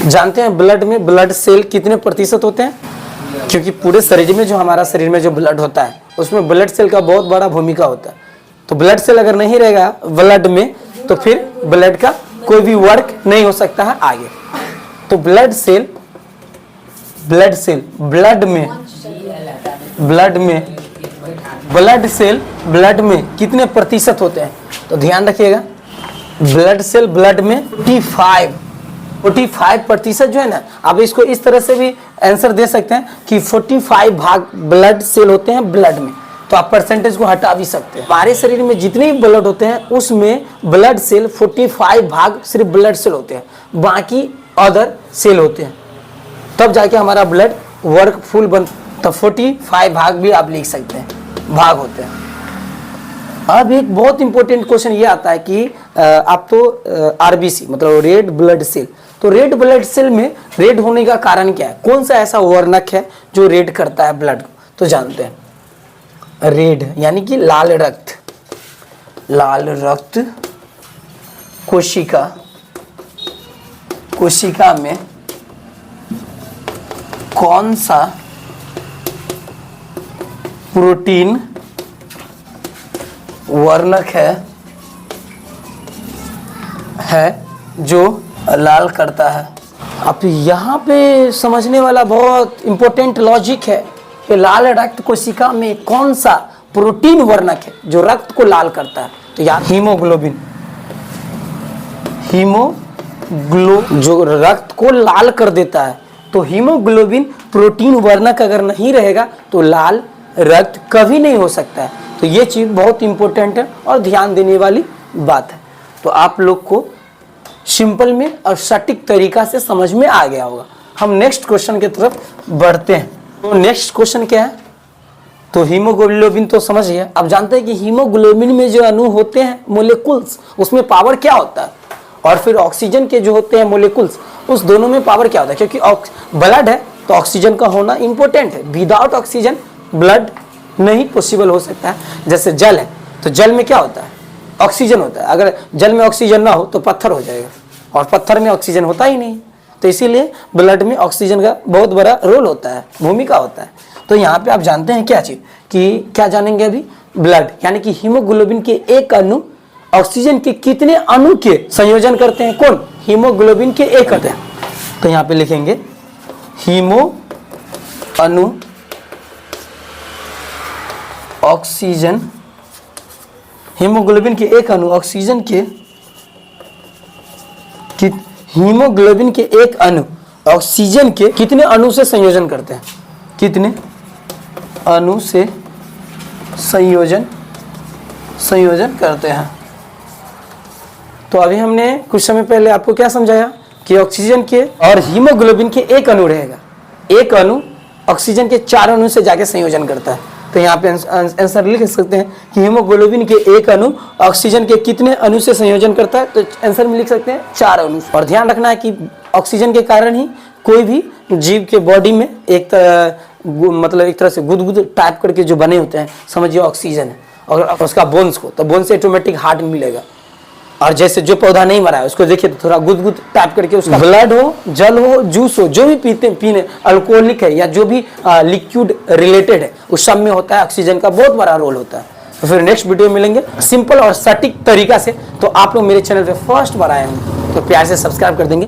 जानते हैं ब्लड में ब्लड सेल कितने प्रतिशत होते हैं? क्योंकि पूरे शरीर में जो हमारा शरीर में जो ब्लड होता है उसमें ब्लड सेल का बहुत बड़ा भूमिका होता है। तो ब्लड सेल अगर नहीं रहेगा ब्लड में तो फिर ब्लड का कोई भी वर्क नहीं हो सकता है आगे। तो blood cell blood cell blood में कितने प्रतिशत होते हैं? तो ध्यान रखिएगा, ब्लड सेल ब्लड में 45% जो है ना, आप इसको इस तरह से भी आंसर दे सकते हैं कि 45 भाग ब्लड सेल होते हैं ब्लड में। तो आप परसेंटेज को हटा भी सकते हैं। हमारे शरीर में जितने भी ब्लड होते हैं उसमें ब्लड सेल 45 भाग सिर्फ ब्लड सेल होते हैं, बाकी अदर सेल होते हैं, तब जाके हमारा ब्लड वर्क फुल बन। तो 45 भाग भी आप लिख सकते हैं, भाग होते हैं। अब एक बहुत इंपॉर्टेंट क्वेश्चन ये आता है कि आप तो आरबीसी मतलब रेड ब्लड सेल, तो रेड ब्लड सेल में रेड होने का कारण क्या है? कौन सा ऐसा वर्णक है जो रेड करता है ब्लड को? तो जानते हैं, रेड यानी कि लाल रक्त। लाल रक्त कोशिका में कौन सा प्रोटीन वर्णक है जो लाल करता है? अब यहाँ पे समझने वाला बहुत इंपॉर्टेंट लॉजिक है कि लाल रक्त कोशिका में कौन सा प्रोटीन वर्णक है जो रक्त को लाल करता है? तो यार हीमोग्लोबिन जो रक्त को लाल कर देता है। तो हीमोग्लोबिन प्रोटीन वर्णक अगर नहीं रहेगा तो लाल रक्त कभी नहीं हो सकता है। तो ये चीज बहुत इंपॉर्टेंट है और ध्यान देने वाली बात है। तो आप लोग को सिंपल में और सटीक तरीका से समझ में आ गया होगा। हम नेक्स्ट क्वेश्चन की तरफ बढ़ते हैं। तो नेक्स्ट क्वेश्चन क्या है? तो हीमोग्लोबिन तो समझ गया। अब जानते हैं कि हीमोग्लोबिन में जो अणु होते हैं मोलिक्यूल्स, उसमें पावर क्या होता है? और फिर ऑक्सीजन के जो होते हैं मोलिक्यूल्स, उस दोनों में पावर क्या होता है? क्योंकि ब्लड है तो ऑक्सीजन का होना इंपॉर्टेंट है। विदाउट ऑक्सीजन ब्लड नहीं पॉसिबल हो सकता है। जैसे जल है तो जल में क्या होता है? ऑक्सीजन होता है। अगर जल में ऑक्सीजन ना हो तो पत्थर हो जाएगा, और पत्थर में ऑक्सीजन होता ही नहीं। तो इसीलिए ब्लड में ऑक्सीजन का बहुत बड़ा रोल होता है, भूमिका होता है। तो यहाँ पे आप जानते हैं क्या चीज कि क्या जानेंगे अभी? ब्लड यानी कि हीमोग्लोबिन के एक अणु ऑक्सीजन के कितने अणु के संयोजन करते हैं? कौन? हीमोग्लोबिन के एक करते हैं। तो यहाँ पे लिखेंगे हीमोग्लोबिन के एक अणु ऑक्सीजन के हीमोग्लोबिन के एक अणु ऑक्सीजन के कितने अणु से संयोजन करते हैं? कितने अणु से संयोजन करते हैं? तो अभी हमने कुछ समय पहले आपको क्या समझाया कि ऑक्सीजन के और हीमोग्लोबिन के एक अणु रहेगा, एक अणु ऑक्सीजन के 4 अणु से जाके संयोजन करता है। तो यहाँ पे आंसर लिख सकते हैं कि हीमोग्लोबिन के एक अणु ऑक्सीजन के कितने अणु से संयोजन करता है? तो आंसर में लिख सकते हैं 4 अणु। और ध्यान रखना है कि ऑक्सीजन के कारण ही कोई भी जीव के बॉडी में एक तरह से गुदगुद टाइप करके जो बने होते हैं, समझिए ऑक्सीजन है। और उसका बोन्स को, तो बोन से ऑटोमेटिक हार्ट मिलेगा। और जैसे जो पौधा नहीं मरा है उसको देखिए तो थोड़ा गुदगुद टाइप करके उसका ब्लड हो, जल हो, जूस हो, जो भी पीने अल्कोहलिक है या जो भी लिक्विड रिलेटेड है, उस सब में होता है ऑक्सीजन का बहुत बड़ा रोल होता है। तो फिर नेक्स्ट वीडियो में मिलेंगे सिंपल और सटीक तरीका से। तो आप लोग मेरे चैनल पे फर्स्ट बार आए हैं तो प्यार से सब्सक्राइब कर देंगे।